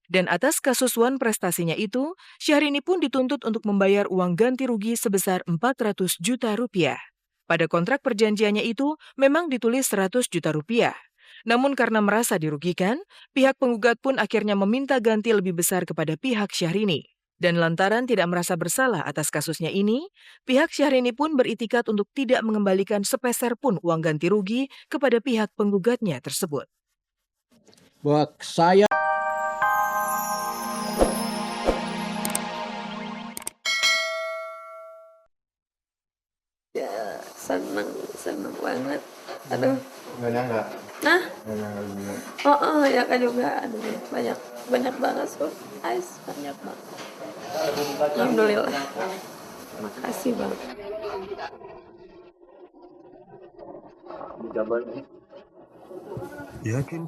Dan atas kasus Wan prestasinya itu, Syahrini pun dituntut untuk membayar uang ganti rugi sebesar 400 juta rupiah. Pada kontrak perjanjiannya itu memang ditulis 100 juta rupiah. Namun karena merasa dirugikan, pihak penggugat pun akhirnya meminta ganti lebih besar kepada pihak Syahrini. Dan lantaran tidak merasa bersalah atas kasusnya ini, pihak Syahrini pun beritikat untuk tidak mengembalikan sepeser pun uang ganti rugi kepada pihak penggugatnya tersebut. Buat saya ya seneng banget. Aduh, Nggak nyangka. nah, Nggak nyangka juga. ya kan juga, aduh banyak banget guys, banyak banget. Alhamdulillah, makasih bang. Yakin?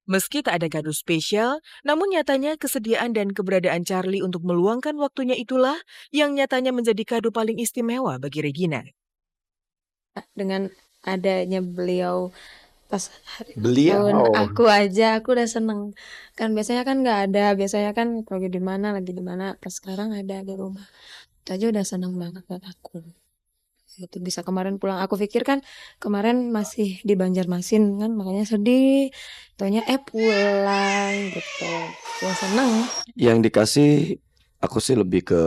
Meski tak ada kado spesial, namun nyatanya kesediaan dan keberadaan Charlie untuk meluangkan waktunya itulah yang nyatanya menjadi kado paling istimewa bagi Regina. Dengan adanya beliau pas hari Beliau. tahun aku udah seneng. Kan biasanya kan nggak ada, biasanya kan lagi di mana, pas sekarang ada di rumah. Itu aja udah seneng banget buat aku. Itu bisa kemarin pulang. Aku pikir kan kemarin masih di Banjarmasin kan, makanya sedih. Taunya pulang gitu. Ya seneng. yang dikasih aku sih lebih ke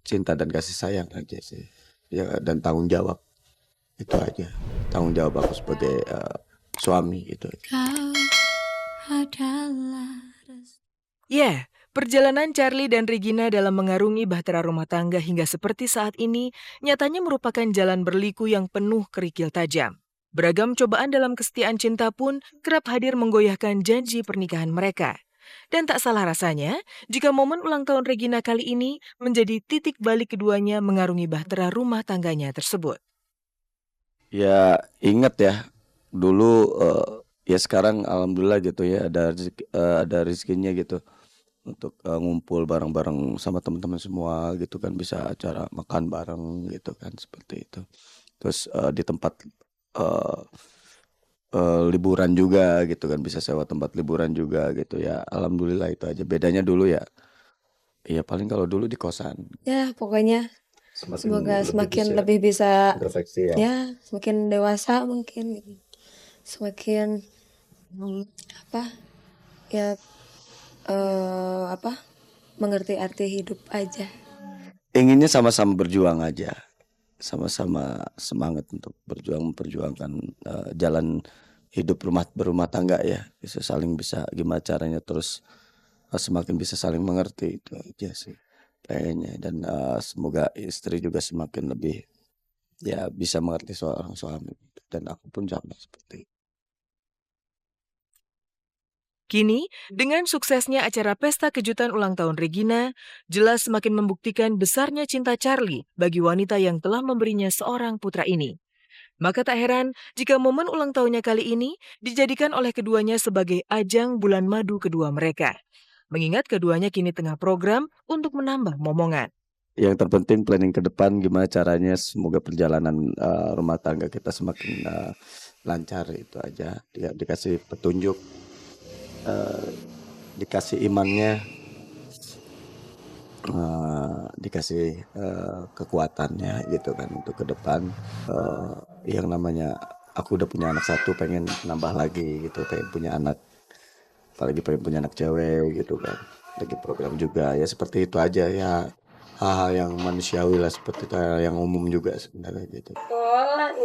cinta dan kasih sayang aja sih. Ya, dan tanggung jawab. Itu aja. Tanggung jawab aku sebagai suami gitu. Kau adalah Ya, perjalanan Charlie dan Regina dalam mengarungi bahtera rumah tangga hingga seperti saat ini nyatanya merupakan jalan berliku yang penuh kerikil tajam. Beragam cobaan dalam kesetiaan cinta pun kerap hadir menggoyahkan janji pernikahan mereka. Dan tak salah rasanya, jika momen ulang tahun Regina kali ini menjadi titik balik keduanya mengarungi bahtera rumah tangganya tersebut. Ya ingat ya dulu ya sekarang alhamdulillah gitu ya ada rezekinya gitu untuk ngumpul bareng-bareng sama teman-teman semua gitu kan, bisa acara makan bareng gitu kan, seperti itu. Terus di tempat liburan juga gitu kan, bisa sewa tempat liburan juga gitu ya. Alhamdulillah itu aja. Bedanya dulu ya paling kalau dulu di kosan. ya pokoknya semoga semakin lebih bisa Perfeksi ya. ya, semakin dewasa mungkin gitu. Semakin ya mengerti arti hidup aja. Inginnya sama-sama berjuang aja, sama-sama semangat untuk memperjuangkan jalan hidup berumah tangga ya, bisa gimana caranya terus semakin bisa saling mengerti, itu aja sih pengennya. Dan semoga istri juga semakin lebih ya bisa mengerti seorang suami, dan aku pun sama seperti itu. Kini, dengan suksesnya acara pesta kejutan ulang tahun Regina, jelas semakin membuktikan besarnya cinta Charlie bagi wanita yang telah memberinya seorang putra ini. Maka tak heran jika momen ulang tahunnya kali ini dijadikan oleh keduanya sebagai ajang bulan madu kedua mereka. Mengingat keduanya kini tengah program untuk menambah momongan. Yang terpenting planning ke depan gimana caranya, semoga perjalanan rumah tangga kita semakin lancar, itu aja. Dikasih petunjuk, dikasih imannya, dikasih kekuatannya gitu kan untuk ke depan. Yang namanya aku udah punya anak satu, pengen nambah lagi gitu, pengen punya anak, apalagi pengen punya anak cewek gitu kan. Lagi program juga ya, seperti itu aja ya, hal-hal yang manusiawi lah, seperti itu, hal yang umum juga sebenarnya gitu. Sekolah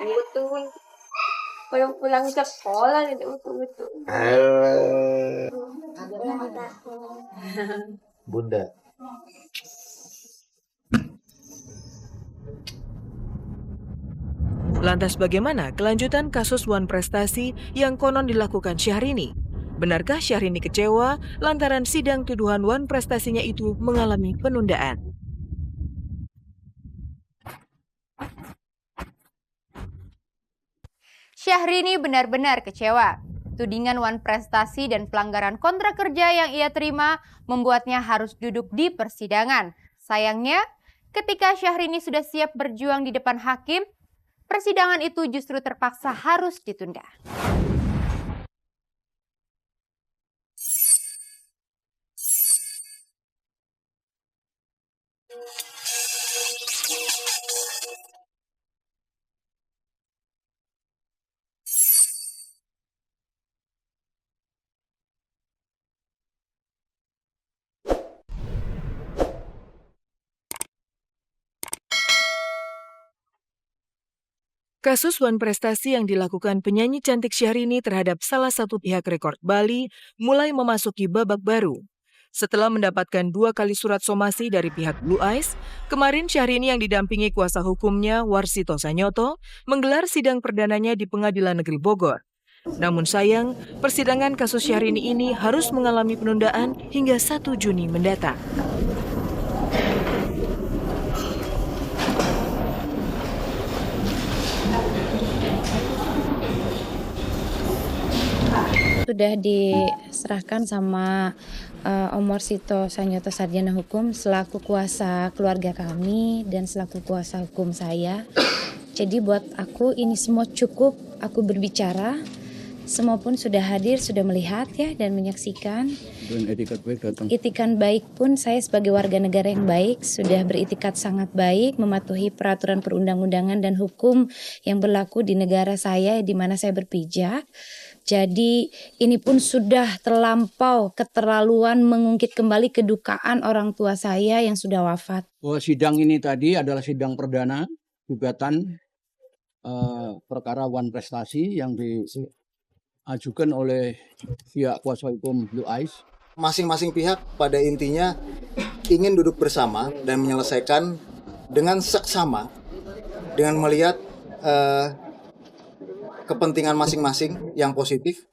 betul. Kalau pulang ke sekolah itu betul. Bunda. Lantas bagaimana kelanjutan kasus Wan Prestasi yang konon dilakukan Syahrini? Benarkah Syahrini kecewa lantaran sidang tuduhan Wan Prestasinya itu mengalami penundaan? Syahrini benar-benar kecewa. Tudingan Wan Prestasi dan pelanggaran kontrak kerja yang ia terima membuatnya harus duduk di persidangan. Sayangnya, ketika Syahrini sudah siap berjuang di depan hakim, persidangan itu justru terpaksa harus ditunda. Kasus wan prestasi yang dilakukan penyanyi cantik Syahrini terhadap salah satu pihak rekor Bali mulai memasuki babak baru. Setelah mendapatkan 2 kali surat somasi dari pihak Blue Eyes, kemarin Syahrini yang didampingi kuasa hukumnya Warsito Sanyoto menggelar sidang perdananya di Pengadilan Negeri Bogor. Namun sayang, persidangan kasus Syahrini ini harus mengalami penundaan hingga 1 Juni mendatang. Sudah diserahkan sama Om Warsito Sanyoto Sarjana Hukum selaku kuasa keluarga kami dan selaku kuasa hukum saya. Jadi buat aku ini semua cukup aku berbicara. Semua pun sudah hadir, sudah melihat ya dan menyaksikan. Dan etikat baik datang. Itikan baik pun saya sebagai warga negara yang baik sudah beritikat sangat baik, mematuhi peraturan perundang-undangan dan hukum yang berlaku di negara saya di mana saya berpijak. Jadi ini pun sudah terlampau keterlaluan mengungkit kembali kedukaan orang tua saya yang sudah wafat. Bahwa sidang ini tadi adalah sidang perdana gugatan perkara wan prestasi yang diajukan oleh pihak kuasa hukum Blue Eyes. Masing-masing pihak pada intinya ingin duduk bersama dan menyelesaikan dengan seksama dengan melihat kepentingan masing-masing yang positif.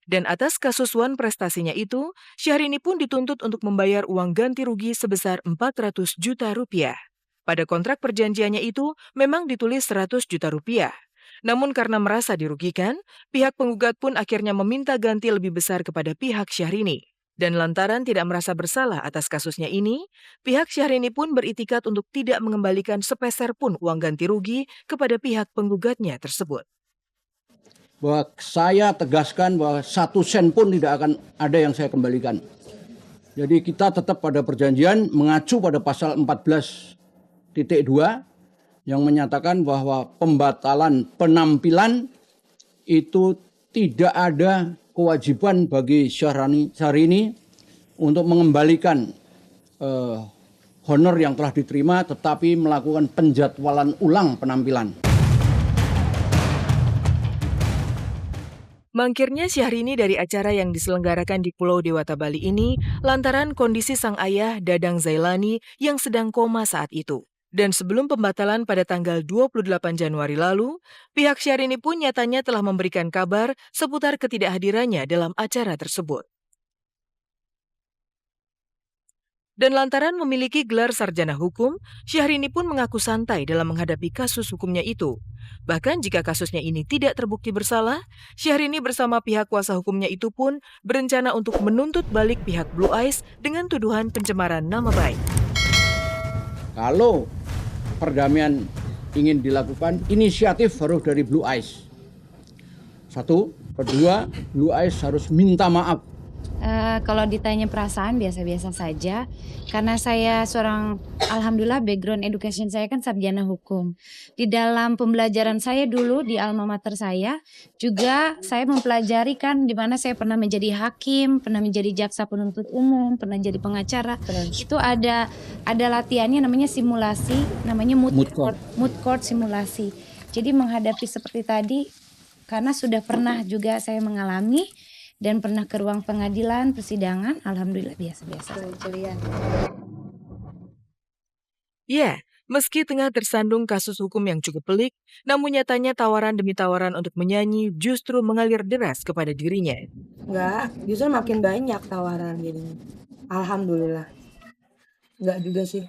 Dan atas kasus wan prestasinya itu, Syahrini pun dituntut untuk membayar uang ganti rugi sebesar 400 juta rupiah. Pada kontrak perjanjiannya itu memang ditulis 100 juta rupiah. Namun karena merasa dirugikan, pihak penggugat pun akhirnya meminta ganti lebih besar kepada pihak Syahrini. Dan lantaran tidak merasa bersalah atas kasusnya ini, pihak Syahrini pun beritikat untuk tidak mengembalikan sepeser pun uang ganti rugi kepada pihak penggugatnya tersebut. Bahwa saya tegaskan bahwa 1 sen pun tidak akan ada yang saya kembalikan. Jadi kita tetap pada perjanjian mengacu pada pasal 14.2 yang menyatakan bahwa pembatalan penampilan itu tidak ada kewajiban bagi Syahrini untuk mengembalikan honor yang telah diterima tetapi melakukan penjadwalan ulang penampilan. Mangkirnya Syahrini dari acara yang diselenggarakan di Pulau Dewata Bali ini lantaran kondisi sang ayah Dadang Zailani yang sedang koma saat itu. Dan sebelum pembatalan pada tanggal 28 Januari lalu, pihak Syahrini pun nyatanya telah memberikan kabar seputar ketidakhadirannya dalam acara tersebut. Dan lantaran memiliki gelar sarjana hukum, Syahrini pun mengaku santai dalam menghadapi kasus hukumnya itu. Bahkan jika kasusnya ini tidak terbukti bersalah, Syahrini bersama pihak kuasa hukumnya itu pun berencana untuk menuntut balik pihak Blue Eyes dengan tuduhan pencemaran nama baik. Kalau perdamaian ingin dilakukan, inisiatif harus dari Blue Eyes. 1, kedua, Blue Eyes harus minta maaf. Kalau ditanya perasaan biasa-biasa saja, karena saya alhamdulillah background education saya kan sarjana hukum. Di dalam pembelajaran saya dulu di alma mater saya, juga saya mempelajari kan di mana saya pernah menjadi hakim, pernah menjadi jaksa penuntut umum, pernah jadi pengacara. Itu ada latihannya namanya simulasi, namanya moot court simulasi. Jadi menghadapi seperti tadi, karena sudah pernah juga saya mengalami, dan pernah ke ruang pengadilan, persidangan, alhamdulillah biasa-biasa. Ya, meski tengah tersandung kasus hukum yang cukup pelik, namun nyatanya tawaran demi tawaran untuk menyanyi justru mengalir deras kepada dirinya. Enggak, justru makin banyak tawaran jadinya. Alhamdulillah. Enggak juga sih.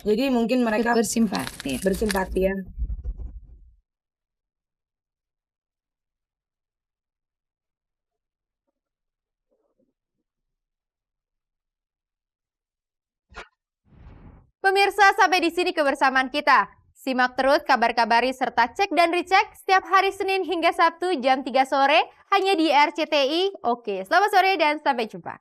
Jadi mungkin mereka Bersimpati. bersimpati ya. Pemirsa, sampai di sini kebersamaan kita. Simak terus kabar-kabari serta cek dan recheck setiap hari Senin hingga Sabtu jam 3 sore hanya di RCTI. Oke, selamat sore dan sampai jumpa.